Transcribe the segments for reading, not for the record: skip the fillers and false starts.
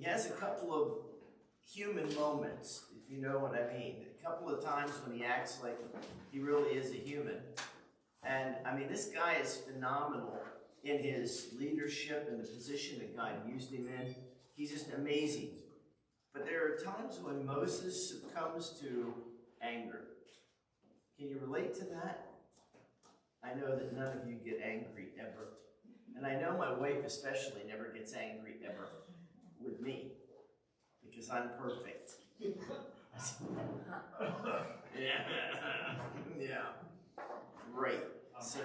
he has a couple of human moments, if you know what I mean. A couple of times when he acts like he really is a human. And I mean, this guy is phenomenal in his leadership and the position that God used him in. He's just amazing. But there are times when Moses succumbs to anger. Can you relate to that? I know that none of you get angry ever. And I know my wife especially never gets angry ever with me. Because I'm perfect. Yeah. Right. So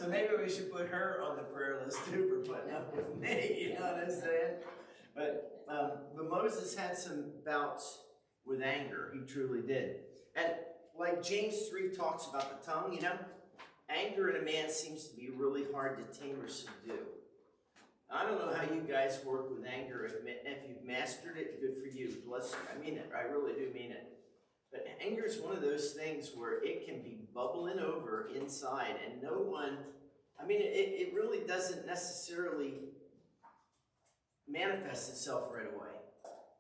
maybe we should put her on the prayer list too for putting up with me, you know what I'm saying? But Moses had some bouts with anger. He truly did. And like James 3 talks about the tongue, you know, anger in a man seems to be really hard to tame or subdue. I don't know how you guys work with anger. If you've mastered it, good for you. Bless you. I mean it. I really do mean it. But anger is one of those things where it can be bubbling over inside and no one, I mean, it really doesn't necessarily manifest itself right away.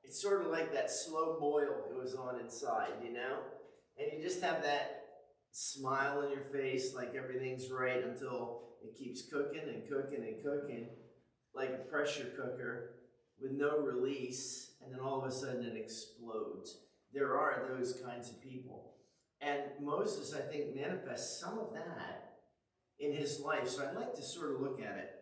It's sort of like that slow boil that goes on inside, you know? And you just have that smile on your face like everything's right until it keeps cooking and cooking and cooking like a pressure cooker with no release, and then all of a sudden it explodes. There are those kinds of people. And Moses, I think, manifests some of that in his life. So I'd like to sort of look at it.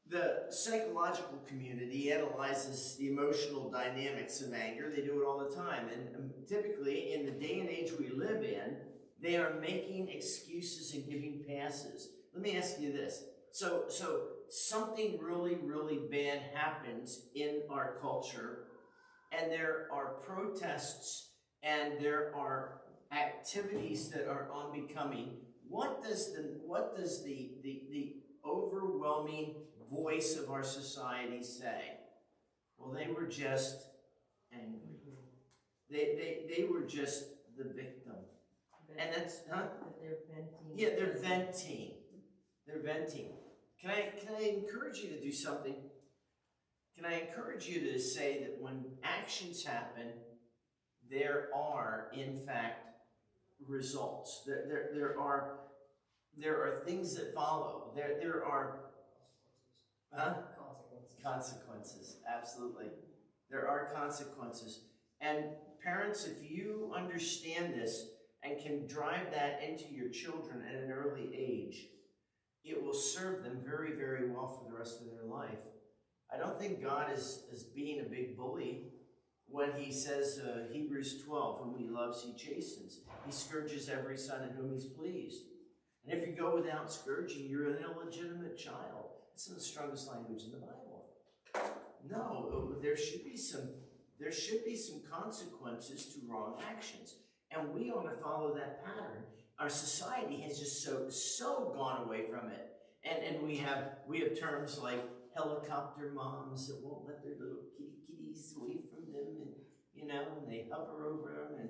The psychological community analyzes the emotional dynamics of anger. They do it all the time. And typically, in the day and age we live in, they are making excuses and giving passes. Let me ask you this. So something really, really bad happens in our culture, and there are protests and there are activities that are unbecoming. What does the overwhelming voice of our society say? Well, they were just angry. They were just the victim. And that's not. They're venting. Yeah, they're venting. They're venting. Can I encourage you to do something? Can I encourage you to say that when actions happen, there are, in fact, results. There are things that follow. There are consequences. Absolutely. There are consequences. And parents, if you understand this and can drive that into your children at an early age, it will serve them very, very well for the rest of their life. I don't think God is being a big bully when he says, Hebrews 12, whom he loves, he chastens. He scourges every son in whom he's pleased. And if you go without scourging, you're an illegitimate child. That's not the strongest language in the Bible. No, there should be some consequences to wrong actions. And we ought to follow that pattern. Our society has just so gone away from it. And we have terms like helicopter moms that won't let their little kitties away from them, and and they hover over them,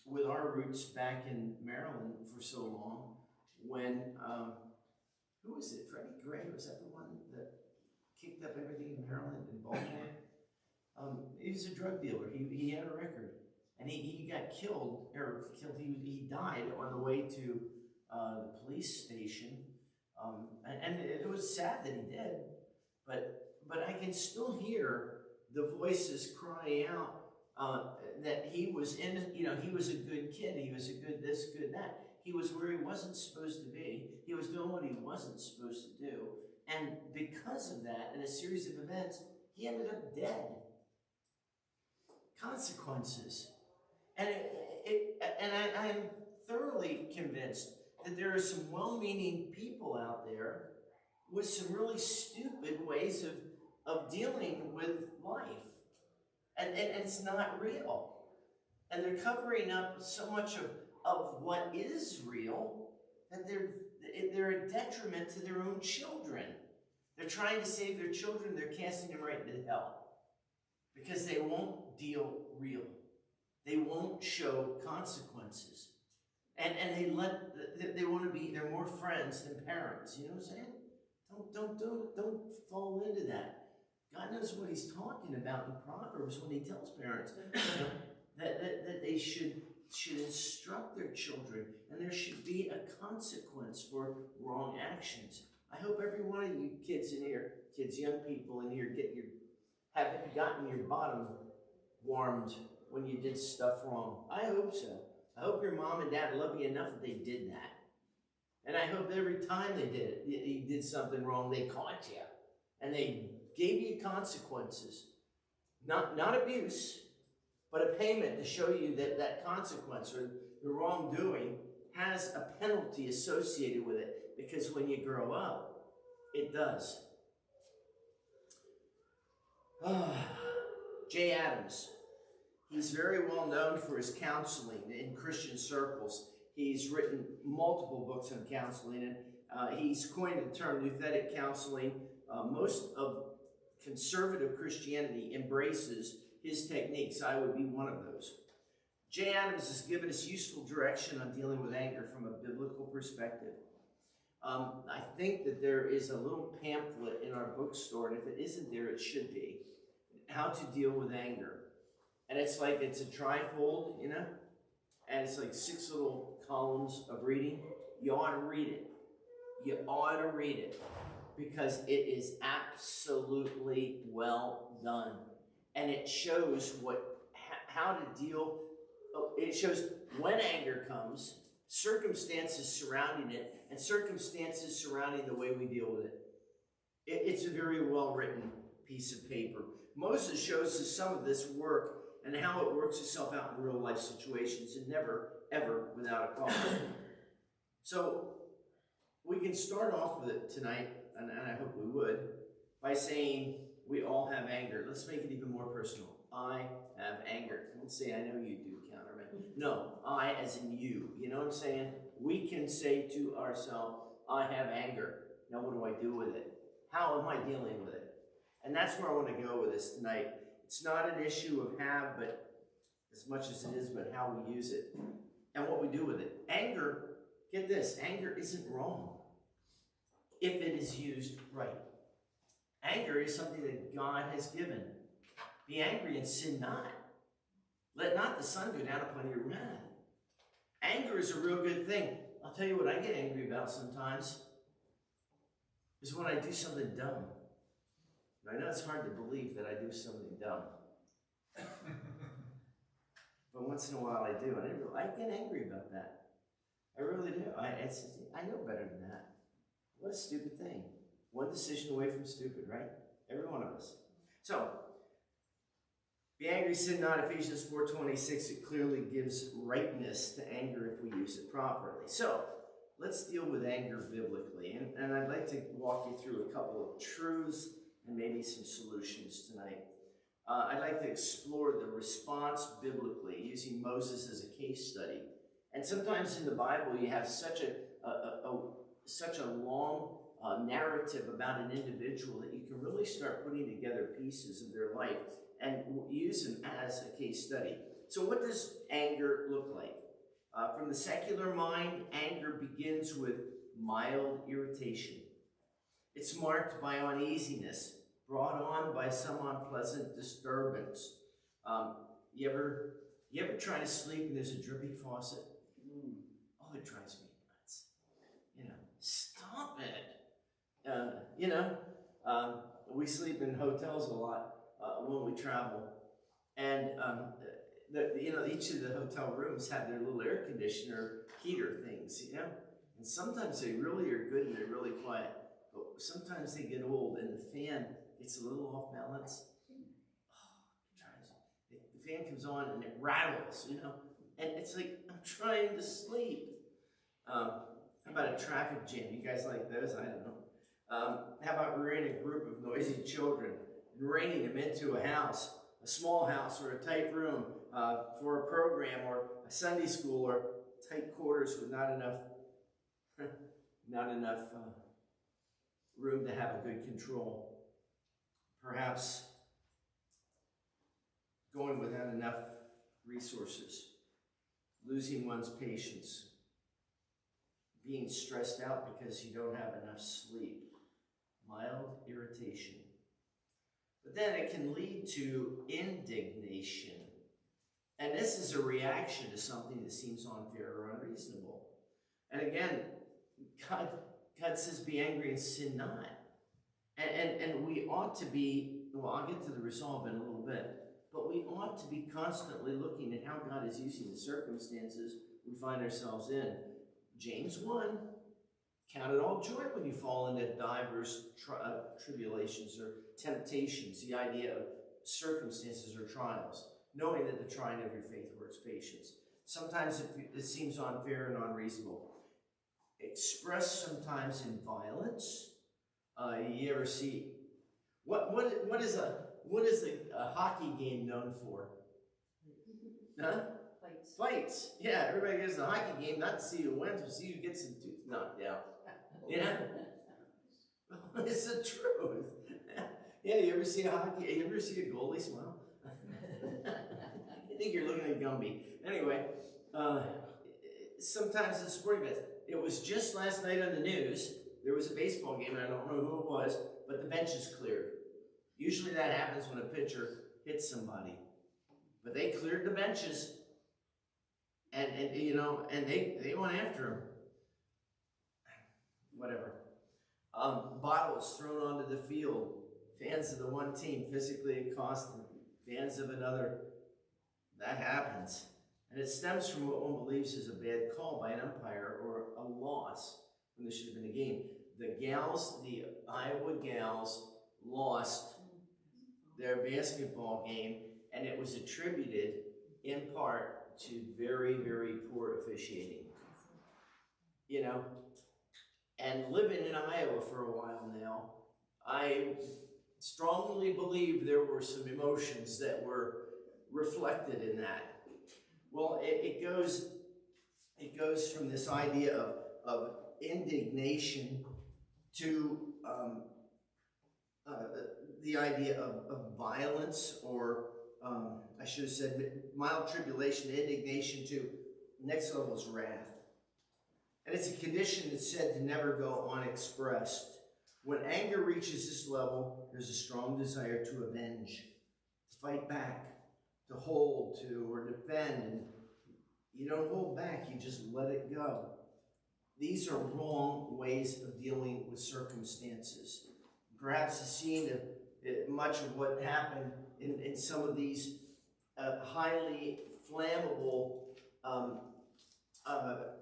with our roots back in Maryland for so long, when who was it? Freddie Gray, was that the one that kicked up everything in Maryland and Baltimore? He was a drug dealer. He had a record, and he got killed. He died on the way to the police station. And it was sad that he did, but I can still hear the voices crying out that he was he was a good kid, he was a good this, good that. He was where he wasn't supposed to be. He was doing what he wasn't supposed to do, and because of that, in a series of events, he ended up dead. Consequences, and I'm thoroughly convinced that there are some well-meaning people out there with some really stupid ways of dealing with life. And it's not real. And they're covering up so much of what is real that they're a detriment to their own children. They're trying to save their children. They're casting them right into hell because they won't deal real. They won't show consequences. And they're more friends than parents. You know what I'm saying? Don't fall into that. God knows what he's talking about in Proverbs when he tells parents, you know, that they should instruct their children, and there should be a consequence for wrong actions. I hope every one of you kids in here, young people in here, have gotten your bottom warmed when you did stuff wrong. I hope so. I hope your mom and dad love you enough that they did that. And I hope every time you did something wrong, they caught you. And they gave you consequences. Not abuse, but a payment to show you that that consequence or the wrongdoing has a penalty associated with it. Because when you grow up, it does. Jay Adams. He's very well known for his counseling in Christian circles. He's written multiple books on counseling, and he's coined the term nouthetic counseling. Most of conservative Christianity embraces his techniques. I would be one of those. Jay Adams has given us useful direction on dealing with anger from a biblical perspective. I think that there is a little pamphlet in our bookstore, and if it isn't there, it should be, how to deal with anger. And it's like, it's a trifold, you know, and it's like 6 little columns of reading. You ought to read it. You ought to read it because it is absolutely well done. And it shows how to deal. It shows when anger comes, circumstances surrounding it, and circumstances surrounding the way we deal with it. It's a very well-written piece of paper. Moses shows us some of this work and how it works itself out in real life situations, and never, ever without a cause. So we can start off with it tonight, and I hope we would, by saying we all have anger. Let's make it even more personal. I have anger. Don't say I know you do, Counterman. No, I as in you. You know what I'm saying? We can say to ourselves, I have anger. Now what do I do with it? How am I dealing with it? And that's where I want to go with this tonight. It's not an issue of have, but as much as it is, but how we use it and what we do with it. Anger, get this, anger isn't wrong if it is used right. Anger is something that God has given. Be angry and sin not. Let not the sun go down upon your wrath. Anger is a real good thing. I'll tell you what I get angry about sometimes is when I do something dumb. I know it's hard to believe that I do something dumb. But once in a while I do, and I get angry about that. I really do. I know better than that. What a stupid thing. One decision away from stupid, right? Every one of us. So, be angry, sin not. Ephesians 4:26, it clearly gives rightness to anger if we use it properly. So, let's deal with anger biblically. And I'd like to walk you through a couple of truths and maybe some solutions tonight. I'd like to explore the response biblically, using Moses as a case study. And sometimes in the Bible, you have such a long narrative about an individual that you can really start putting together pieces of their life and use them as a case study. So what does anger look like? From the secular mind, anger begins with mild irritation. It's marked by uneasiness, brought on by some unpleasant disturbance. You ever try to sleep and there's a dripping faucet? Oh, it drives me nuts. You know, stop it. We sleep in hotels a lot when we travel, and each of the hotel rooms have their little air conditioner heater things, and sometimes they really are good and they're really quiet, but sometimes they get old and the fan gets a little off balance. The fan comes on and it rattles, and it's like, I'm trying to sleep. How about a traffic jam? You guys like those? I don't know. How about we're in a group of noisy children and reining them into a house, a small house or a tight room for a program or a Sunday school or tight quarters with not enough room to have a good control. Perhaps going without enough resources, losing one's patience, being stressed out because you don't have enough sleep. mild irritation. But then it can lead to indignation. And this is a reaction to something that seems unfair or unreasonable. And again, God says, be angry and sin not. And we ought to be, well, I'll get to the resolve in a little bit, but we ought to be constantly looking at how God is using the circumstances we find ourselves in. James 1, count it all joy when you fall into diverse tribulations or temptations, the idea of circumstances or trials, knowing that the trying of your faith works patience. Sometimes it seems unfair and unreasonable. Expressed sometimes in violence. You ever see what is a hockey game known for? Huh? Fights. Yeah, everybody goes to the hockey game not to see who wins, but see who gets the tooth knocked out. Yeah, it's the truth. Yeah, you ever see a goalie smile? You think you're looking at Gumby. Anyway, sometimes in sporting events, it was just last night on the news. There was a baseball game, and I don't know who it was, but the bench is cleared. Usually that happens when a pitcher hits somebody. But they cleared the benches, and they went after him. Whatever. Bottles thrown onto the field. Fans of the one team physically accosted. Fans of another. That happens. And it stems from what one believes is a bad call by an umpire or a loss when there should have been a game. The Iowa gals lost their basketball game, and it was attributed in part to very, very poor officiating. You know, and living in Iowa for a while now, I strongly believe there were some emotions that were reflected in that. Well, it goes from this idea of indignation to the idea of violence, or I should have said mild tribulation, indignation, to next level is wrath. And it's a condition that's said to never go unexpressed. When anger reaches this level, there's a strong desire to avenge, to fight back, to hold to or defend, and you don't hold back, you just let it go. These are wrong ways of dealing with circumstances. Perhaps you've seen much of what happened in some of these highly flammable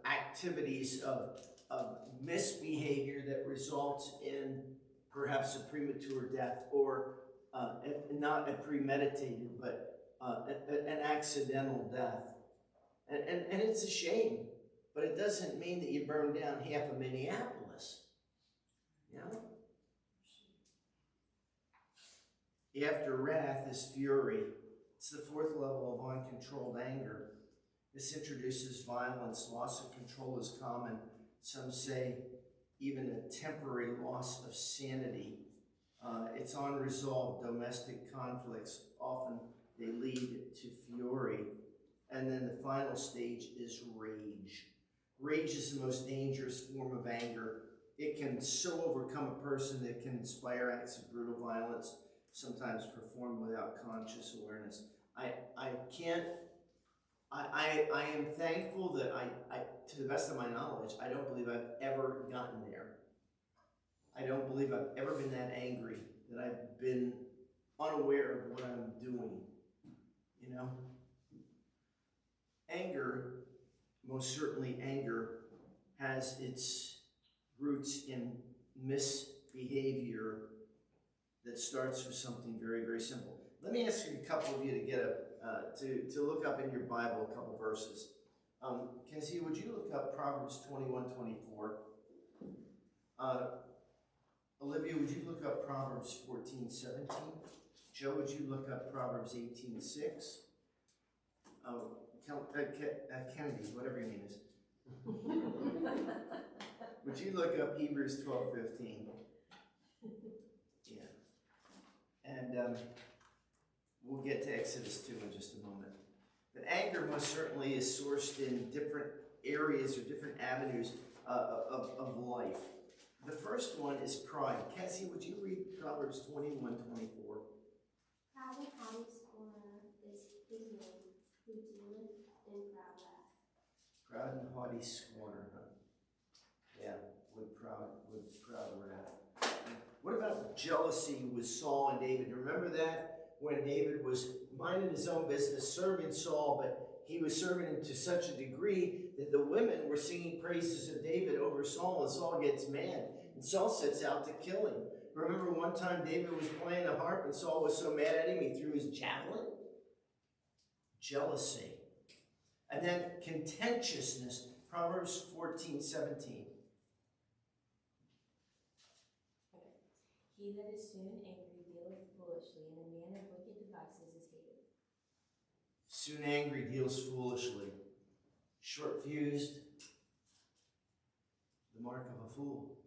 activities of misbehavior that results in perhaps a premature death, or not a premeditated, but an accidental death. And it's a shame, but it doesn't mean that you burn down half of Minneapolis. You know? After wrath is fury. It's the fourth level of uncontrolled anger. This introduces violence. Loss of control is common. Some say even a temporary loss of sanity. It's unresolved domestic conflicts. Often they lead to fury. And then the final stage is rage. Rage is the most dangerous form of anger. It can so overcome a person that it can inspire acts of brutal violence, sometimes performed without conscious awareness. I am thankful that I, to the best of my knowledge, I don't believe I've ever gotten there. I don't believe I've ever been that angry, that I've been unaware of what I'm doing, you know? Anger, most certainly anger, has its roots in misbehavior that starts with something very, very simple. Let me ask you a couple of you to get to look up in your Bible a couple verses. Kenzie, would you look up Proverbs 21:24? Olivia, would you look up Proverbs 14:17? Joe, would you look up Proverbs 18:6? Kennedy, whatever your name is. Would you look up Hebrews 12:15? Yeah. And we'll get to Exodus 2 in just a moment. But anger most certainly is sourced in different areas or different avenues of life. The first one is pride. Cassie, would you read Proverbs 21:24? Proud and haughty scorner is his name, who dealeth in proud wrath. Proud and haughty scorner, huh? Yeah, with proud wrath. What about jealousy with Saul and David? Remember that? When David was minding his own business, serving Saul, but he was serving him to such a degree that the women were singing praises of David over Saul, and Saul gets mad. And Saul sets out to kill him. Remember one time David was playing a harp and Saul was so mad at him he threw his javelin? Jealousy. And then contentiousness. Proverbs 14:17. He that is soon angry dealeth foolishly, and a man of wicked devices is hated. Soon angry deals foolishly. Short-fused, the mark of a fool.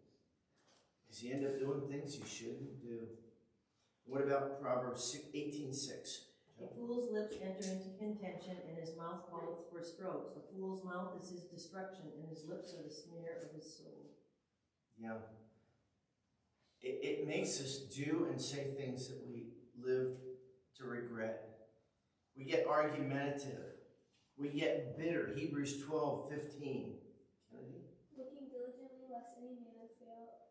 Because you end up doing things you shouldn't do. What about Proverbs 18:6? A fool's lips enter into contention, and his mouth calleth for strokes. A fool's mouth is his destruction, and his lips are the snare of his soul. Yeah. It makes us do and say things that we live to regret. We get argumentative. We get bitter. Hebrews 12:15. Kennedy? Looking diligently lest any man fail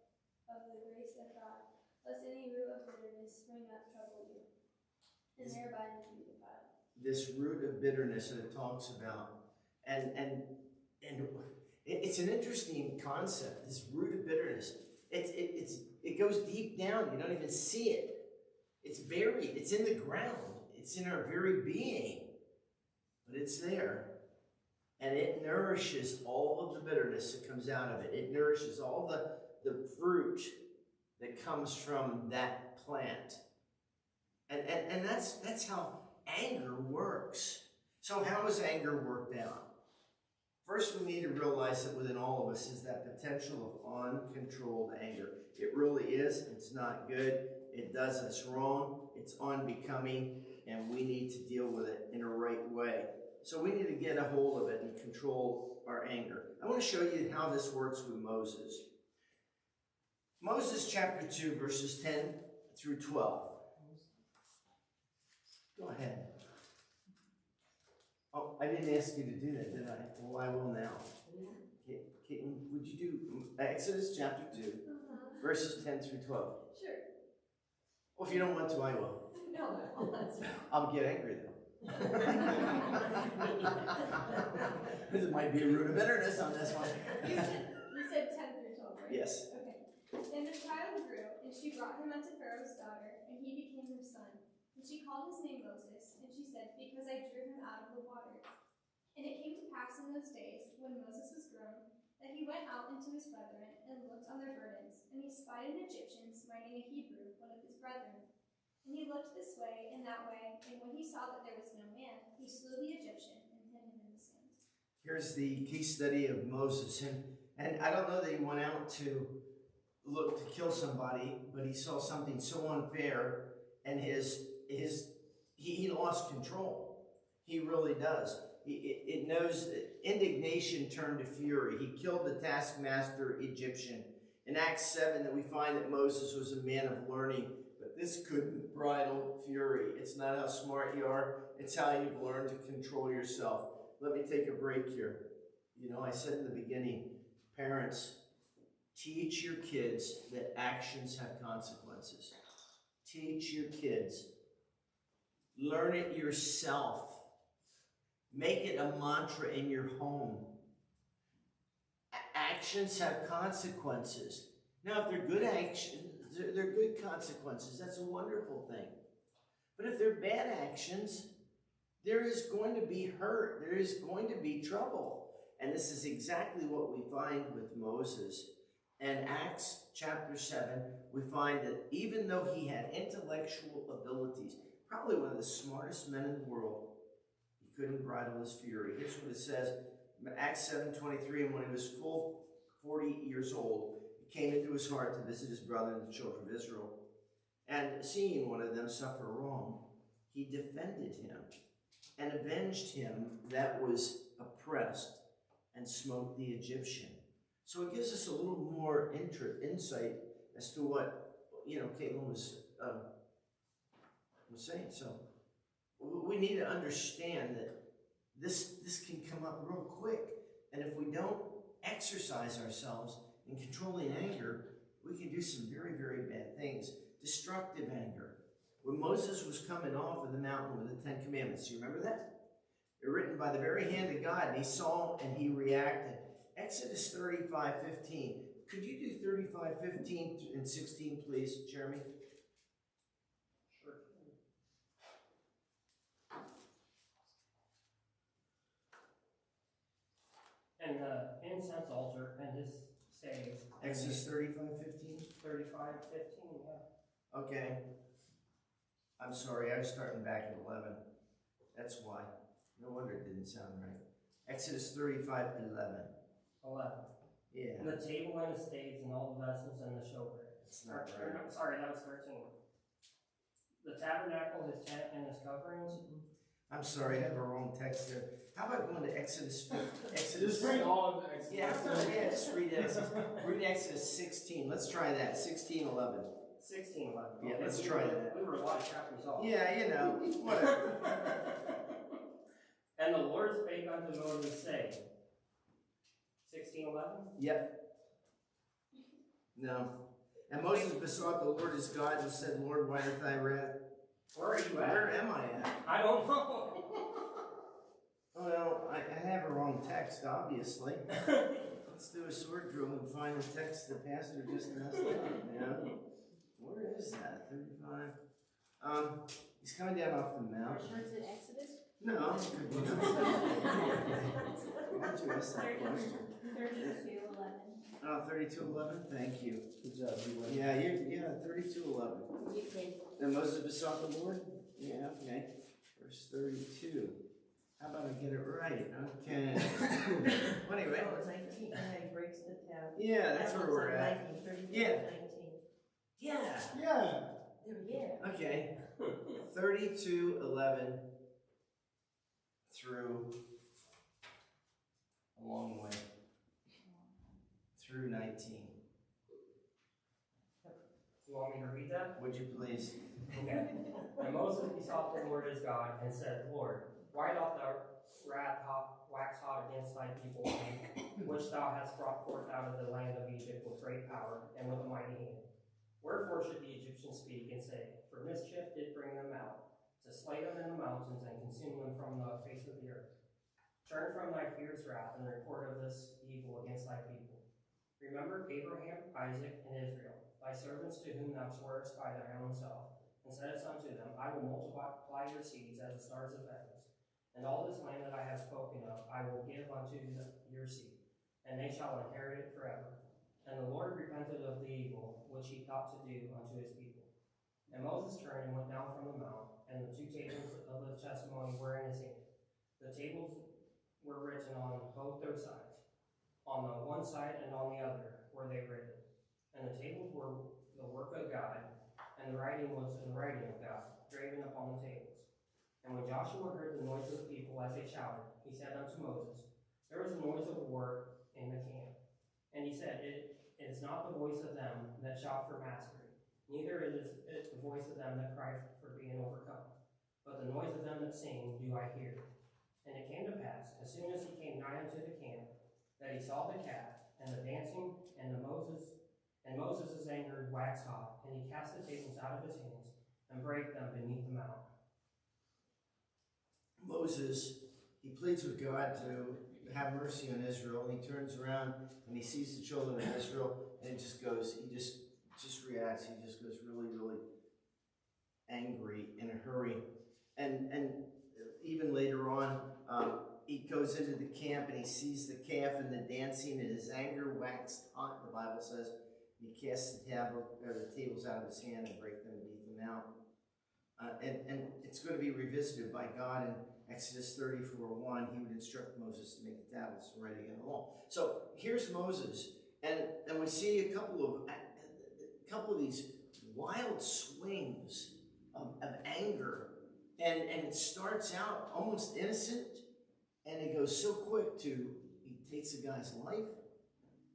of the grace of God, lest any root of bitterness spring up trouble you, and thereby make you defiled. This root of bitterness that it talks about. And it's an interesting concept, this root of bitterness. It goes deep down. You don't even see it. It's buried. It's in the ground. It's in our very being. But it's there. And it nourishes all of the bitterness that comes out of it. It nourishes all the fruit that comes from that plant. And that's how anger works. So how is anger worked out? First, we need to realize that within all of us is that potential of uncontrolled anger. It really is. It's not good. It does us wrong. It's unbecoming, and we need to deal with it in a right way. So we need to get a hold of it and control our anger. I want to show you how this works with Moses. Moses chapter 2, verses 10 through 12. Go ahead. Oh, I didn't ask you to do that, did I? Well, I will now. Kitten, would you do Exodus chapter 2, verses 10 through 12? Sure. Well, if you don't want to, I will. No, I'll get angry, though. There might be a root of bitterness on this one. You said 10 through 12, right? Yes. Okay. And the child grew, and she brought him unto Pharaoh's daughter, and he became her son. And she called his name Moses, and she said, because I drew him out of the water. And it came to pass in those days, when Moses was grown, that he went out unto his brethren, and looked on their burdens. And he spied an Egyptian smiting a Hebrew, one of his brethren. And he looked this way and that way, and when he saw that there was no man, he slew the Egyptian, and hid him in the sand. Here's the case study of Moses. And I don't know that he went out to look to kill somebody, but he saw something so unfair, and he lost control. He really does. It knows that indignation turned to fury. He killed the taskmaster Egyptian. In Acts 7 that we find that Moses was a man of learning, but this couldn't bridle fury. It's not how smart you are. It's how you've learned to control yourself. Let me take a break here. You know, I said in the beginning, parents, teach your kids that actions have consequences. Teach your kids. Learn it yourself. Make it a mantra in your home. Actions have consequences. Now, if they're good actions, they're good consequences. That's a wonderful thing. But if they're bad actions, there is going to be hurt. There is going to be trouble. And this is exactly what we find with Moses. In Acts chapter 7, we find that even though he had intellectual abilities, probably one of the smartest men in the world, he couldn't bridle his fury. Here's what it says, Acts 7:23, and when he was full 40 years old, it came into his heart to visit his brethren, the children of Israel. And seeing one of them suffer wrong, he defended him and avenged him that was oppressed and smote the Egyptian. So it gives us a little more insight as to what, Caitlin was saying. So we need to understand that this can come up real quick. And if we don't exercise ourselves in controlling anger, we can do some very, very bad things. Destructive anger. When Moses was coming off of the mountain with the Ten Commandments, you remember that? They're written by the very hand of God, and he saw and he reacted. Exodus 35:15. Could you do 35:15 and 16, please, Jeremy? Sure. And the incense altar and his staves. Exodus 35:15. 35:15, yeah. Okay. I'm sorry, I was starting back at 11. That's why. No wonder it didn't sound right. Exodus 35:11. 11. Yeah. And the table and the staves and all the vessels and the showbread. That's not Or, right. no, sorry, that was 13. The tabernacle, his tent, and his coverings. I'm sorry, I have a wrong text there. How about going to Exodus 15? Just read all of the Exodus. Yeah, just read Exodus. Read Exodus 16. Let's try that. 16:11. 16:11. Yeah, Okay, let's we try were- that. We were a lot of chapters off. Yeah, whatever. And the Lord spake unto Moses, saying, 16:11? Yep. No. And Moses besought the Lord his God and said, Lord, why art thy wrath? Where are you at? Where am I at? I don't know. Well, I have a wrong text, obviously. Let's do a sword drill and find the text the pastor just messed up. Yeah. Where is that? 35. He's coming down off the Are mountain. you sure it's in Exodus? No. Why did you ask that question? 32:11. 32:11. Thank you. Good job, you went. Yeah, 32:11. You did. And Moses besought the Lord? Yeah, okay. Verse 32. How about I get it right? Okay. Well, anyway. Oh, 19, yeah, he breaks the tab. Yeah, that's where we're at. 19, 32, Yeah. 19. Yeah. Yeah. There we go. Okay. 32:11 through a long way. Through 19. You want me to read that? Would you please? Okay. And Moses besought the Lord his God and said, Lord, why doth thou wax hot against thy people, which thou hast brought forth out of the land of Egypt with great power and with a mighty hand? Wherefore should the Egyptians speak and say, for mischief did bring them out, to slay them in the mountains and consume them from the face of the earth? Turn from thy fierce wrath and report of this evil against thy people. Remember Abraham, Isaac, and Israel, thy servants to whom thou swarest by thy own self, and saidst unto them, I will multiply your seeds as the stars of heaven. And all this land that I have spoken of, I will give unto your seed, and they shall inherit it forever. And the Lord repented of the evil which he thought to do unto his people. And Moses turned and went down from the mount, and the 2 tables of the testimony were in his hand. The tables were written on both their sides. On the one side and on the other were they written. And the tables were the work of God, and the writing was the writing of God, graven upon the tables. And when Joshua heard the noise of the people as they shouted, he said unto Moses, there was a noise of war in the camp. And he said, it is not the voice of them that shout for mastery, neither is it the voice of them that cry for being overcome, but the noise of them that sing do I hear. And it came to pass, as soon as he came nigh unto the camp, that he saw the calf, and the dancing, and Moses' anger waxed hot, and he cast the tables out of his hands, and brake them beneath the mount. Moses, he pleads with God to have mercy on Israel, and he turns around and he sees the children of Israel, and he just reacts. He just goes really, really angry in a hurry. And even later on, he goes into the camp and he sees the calf and the dancing, and his anger waxed hot, the Bible says. He casts the tables out of his hand and break them beneath the mount. And it's going to be revisited by God in Exodus 34:1. He would instruct Moses to make the tablets and write again the law. So here's Moses, and we see a couple of these wild swings of anger, and it starts out almost innocent, and it goes so quick to he takes a guy's life,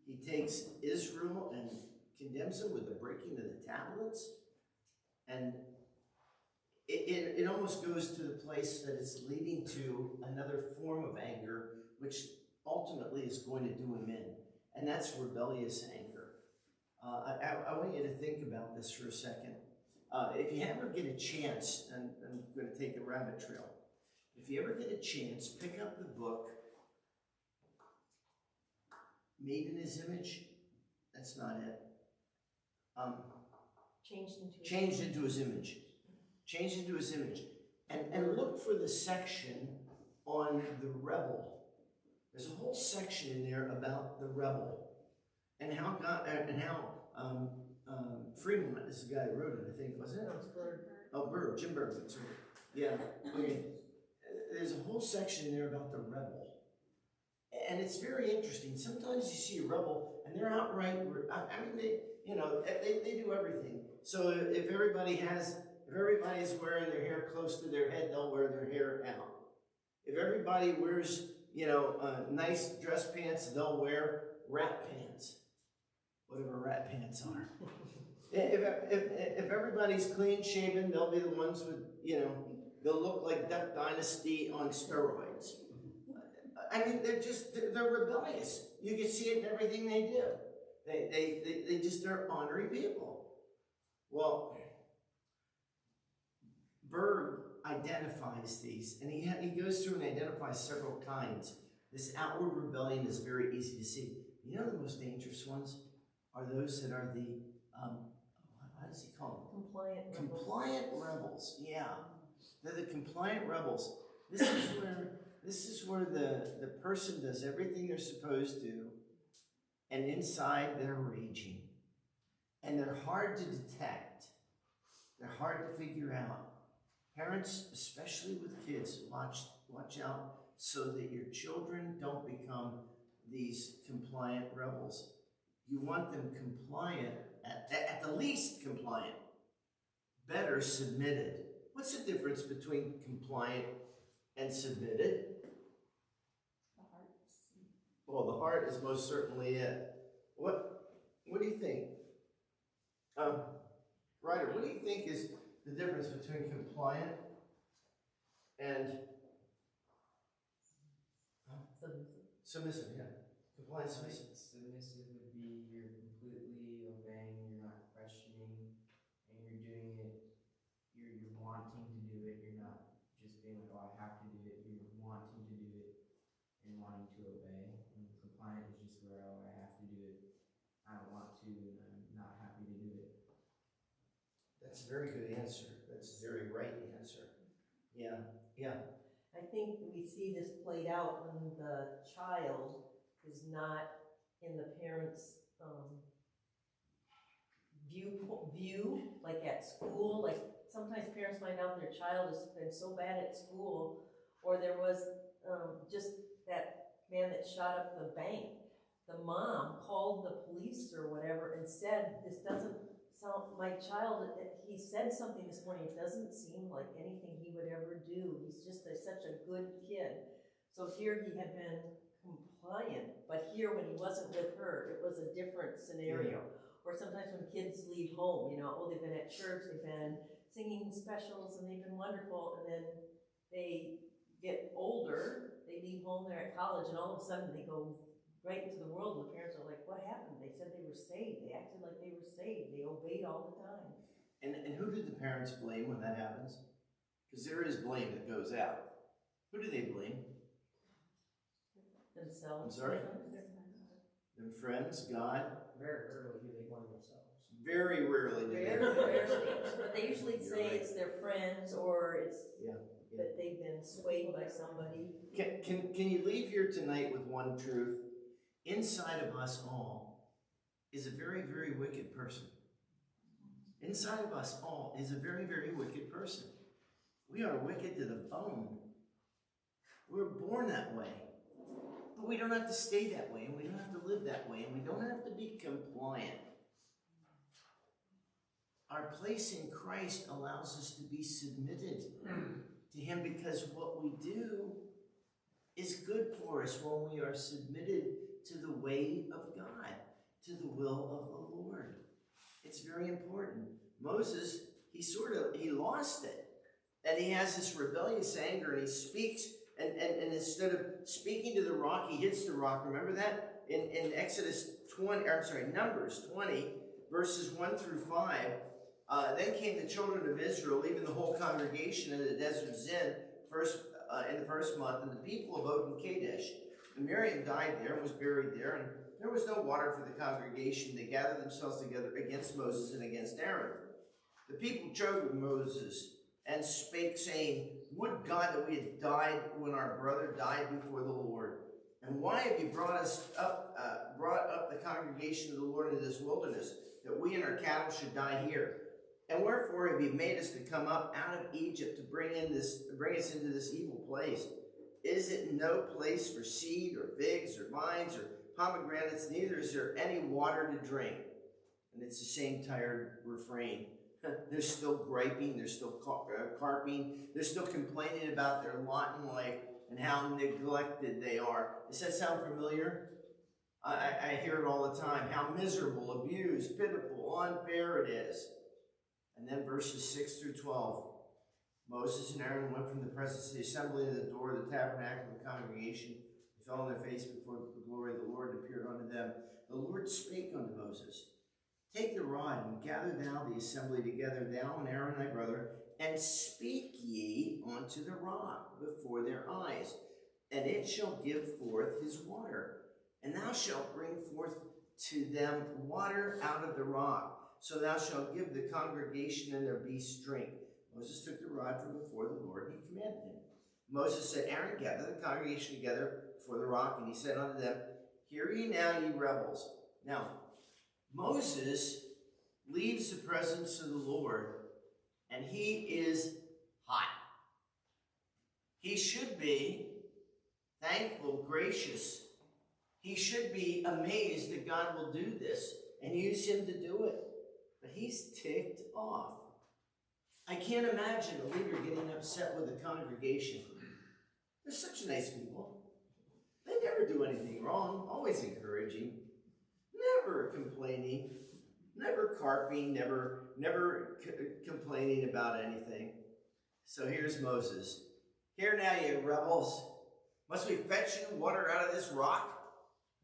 he takes Israel and condemns them with the breaking of the tablets. And it almost goes to the place that it's leading to another form of anger, which ultimately is going to do him in. And that's rebellious anger. I want you to think about this for a second. If you ever get a chance, and I'm going to take a rabbit trail, if you ever get a chance, pick up the book, Made in His Image. That's not it. Changed into His image. Changed into His image. And look for the section on the rebel. There's a whole section in there about the rebel and how God and how Fremont is the guy who wrote it, I think, wasn't it? No, it's Bird. Oh, Bird, Jim Bird. That's right. Yeah. Okay. There's a whole section in there about the rebel. And it's very interesting. Sometimes you see a rebel and they're outright, I mean, they do everything. So if everybody's wearing their hair close to their head, they'll wear their hair out. If everybody wears, nice dress pants, they'll wear rat pants. Whatever rat pants are. If everybody's clean shaven, they'll be the ones with, they'll look like Duck Dynasty on steroids. I mean, they're rebellious. You can see it in everything they do. They're ornery people. Well, Berg identifies these, and he goes through and identifies several kinds. This outward rebellion is very easy to see. You know the most dangerous ones are those that are the, what does he call them? Compliant rebels, yeah. They're the compliant rebels. This is where the person does everything they're supposed to, and inside they're raging. And they're hard to detect. They're hard to figure out. Parents, especially with kids, watch out so that your children don't become these compliant rebels. You want them compliant, at the least compliant, better submitted. What's the difference between compliant and submitted? The heart. Well, the heart is most certainly it. What do you think? Ryder, what do you think is the difference between compliant and submissive? Yeah. Compliant, submissive. Submissive would be you're completely obeying, you're not questioning, and you're doing it, you're wanting to do it, you're not just being like, oh, I have to do it, you're wanting to do it and wanting to obey. And compliant is just where, oh, I have to do it, I don't want to, and I'm not happy to do it. That's a very good answer. That's a very right answer. Yeah, yeah. I think we see this played out when the child is not in the parent's view, like at school. Like sometimes parents find out their child has been so bad at school, or there was just that man that shot up the bank. The mom called the police or whatever and said, this doesn't sound, my child, he said something this morning, it doesn't seem like anything he would ever do. He's just such a good kid. So here he had been compliant, but here when he wasn't with her, it was a different scenario. Yeah. Or sometimes when kids leave home, they've been at church, they've been singing specials, and they've been wonderful, and then they get older, they leave home, they're at college, and all of a sudden they go right into the world, and the parents are like, what happened? They said they were saved. They acted like they were saved. They obeyed all the time. And who do the parents blame when that happens? Because there is blame that goes out. Who do they blame? Themselves. I'm sorry? Them friends, God? Very rarely do they blame themselves. Very rarely do they. Rarely. But they usually say it's their friends, or it's that they've been swayed by somebody. Can you leave here tonight with one truth? Inside of us all is a very, very wicked person. Inside of us all is a very, very wicked person. We are wicked to the bone. We're born that way. But we don't have to stay that way, and we don't have to live that way, and we don't have to be compliant. Our place in Christ allows us to be submitted to Him, because what we do is good for us when we are submitted to the way of God, to the will of the Lord. It's very important. Moses, he lost it. And he has this rebellious anger, and he speaks, and instead of speaking to the rock, he hits the rock. Remember that? In Numbers 20, verses 1 through 5, then came the children of Israel, leaving the whole congregation in the desert Zin, in the first month, and the people abode in Kadesh. And Miriam died there and was buried there, and there was no water for the congregation. They gathered themselves together against Moses and against Aaron. The people chode with Moses and spake, saying, Would God that we had died when our brother died before the Lord. And why have you brought up the congregation of the Lord into this wilderness, that we and our cattle should die here? And wherefore have you made us to come up out of Egypt to bring us into this evil place? Is it no place for seed or figs or vines or pomegranates? Neither is there any water to drink. And it's the same tired refrain. They're still griping, they're still carping, they're still complaining about their lot in life and how neglected they are. Does that sound familiar? I hear it all the time. How miserable, abused, pitiful, unfair it is. And then verses 6 through 12. Moses and Aaron went from the presence of the assembly to the door of the tabernacle of the congregation. They fell on their face before the glory of the Lord and appeared unto them. The Lord spake unto Moses, Take the rod and gather thou the assembly together, thou and Aaron thy brother, and speak ye unto the rock before their eyes, and it shall give forth his water. And thou shalt bring forth to them water out of the rock. So thou shalt give the congregation and their beasts drink. Moses took the rod from before the Lord, and he commanded him. Moses said, Aaron, gather the congregation together before the rock. And he said unto them, Hear ye now, ye rebels. Now, Moses leaves the presence of the Lord, and he is hot. He should be thankful, gracious. He should be amazed that God will do this and use him to do it. But he's ticked off. I can't imagine a leader getting upset with a congregation. They're such nice people. They never do anything wrong, always encouraging, never complaining, never carping, never complaining about anything. So here's Moses. Here now, you rebels. Must we fetch you water out of this rock?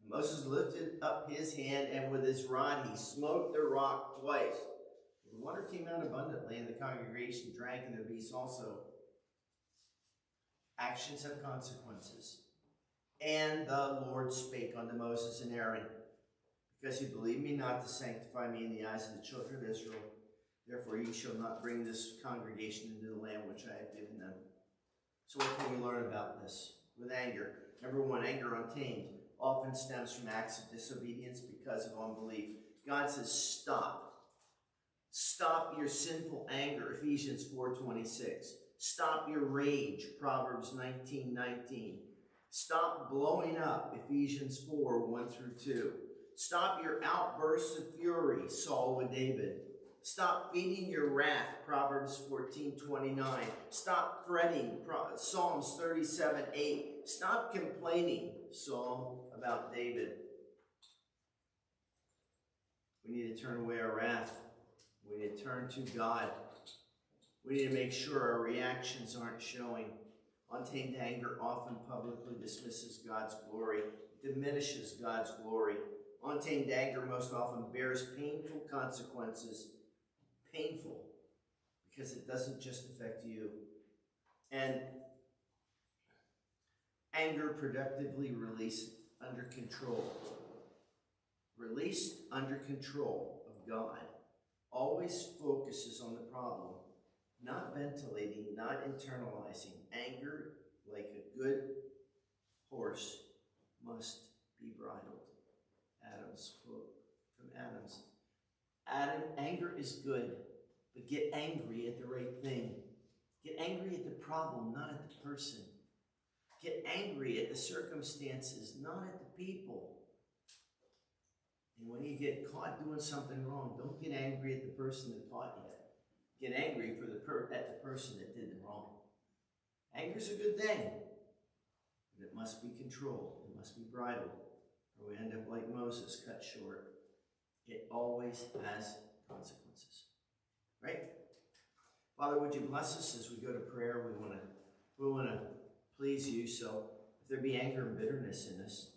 And Moses lifted up his hand, and with his rod he smote the rock twice. The water came out abundantly, and the congregation drank, and their beasts also. Actions have consequences. And the Lord spake unto Moses and Aaron, Because you believe me not to sanctify me in the eyes of the children of Israel, therefore ye shall not bring this congregation into the land which I have given them. So what can we learn about this? With anger. Number one, anger untamed often stems from acts of disobedience because of unbelief. God says, stop. Stop your sinful anger, Ephesians 4:26. Stop your rage, Proverbs 19:19. Stop blowing up, Ephesians 4:1 through 2. Stop your outbursts of fury, Saul with David. Stop feeding your wrath, Proverbs 14:29. Stop fretting, Psalms 37:8. Stop complaining, Psalm about David. We need to turn away our wrath. We need to turn to God. We need to make sure our reactions aren't showing. Untamed anger often publicly dismisses God's glory, diminishes God's glory. Untamed anger most often bears painful consequences. Painful, because it doesn't just affect you. And anger productively released under control. Released under control of God always focuses on the problem, not ventilating, not internalizing. Anger, like a good horse, must be bridled. Adam's quote from Adam's. Anger is good, but get angry at the right thing. Get angry at the problem, not at the person. Get angry at the circumstances, not at the people. And when you get caught doing something wrong, don't get angry at the person that caught you. Get angry at the person that did the wrong. Anger is a good thing, but it must be controlled. It must be bridled. or we end up like Moses, cut short. It always has consequences, right? Father, would you bless us as we go to prayer? We want to please you. So if there be anger and bitterness in us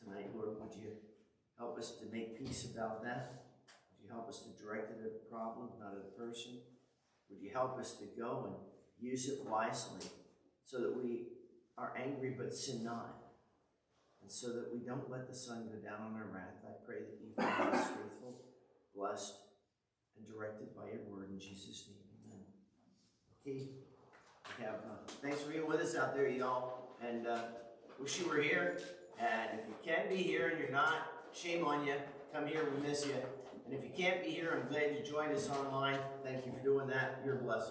tonight, Lord, would you help us to make peace about that? Would you help us to direct it at the problem, not at the person? Would you help us to go and use it wisely so that we are angry but sin not, and so that we don't let the sun go down on our wrath? I pray that you find us faithful, blessed, and directed by your word in Jesus' name. Amen. Okay, we have thanks for being with us out there, y'all, and wish you were here. And if you can be here and you're not, shame on you. Come here, we miss you. And if you can't be here, I'm glad you joined us online. Thank you for doing that. You're a blessing.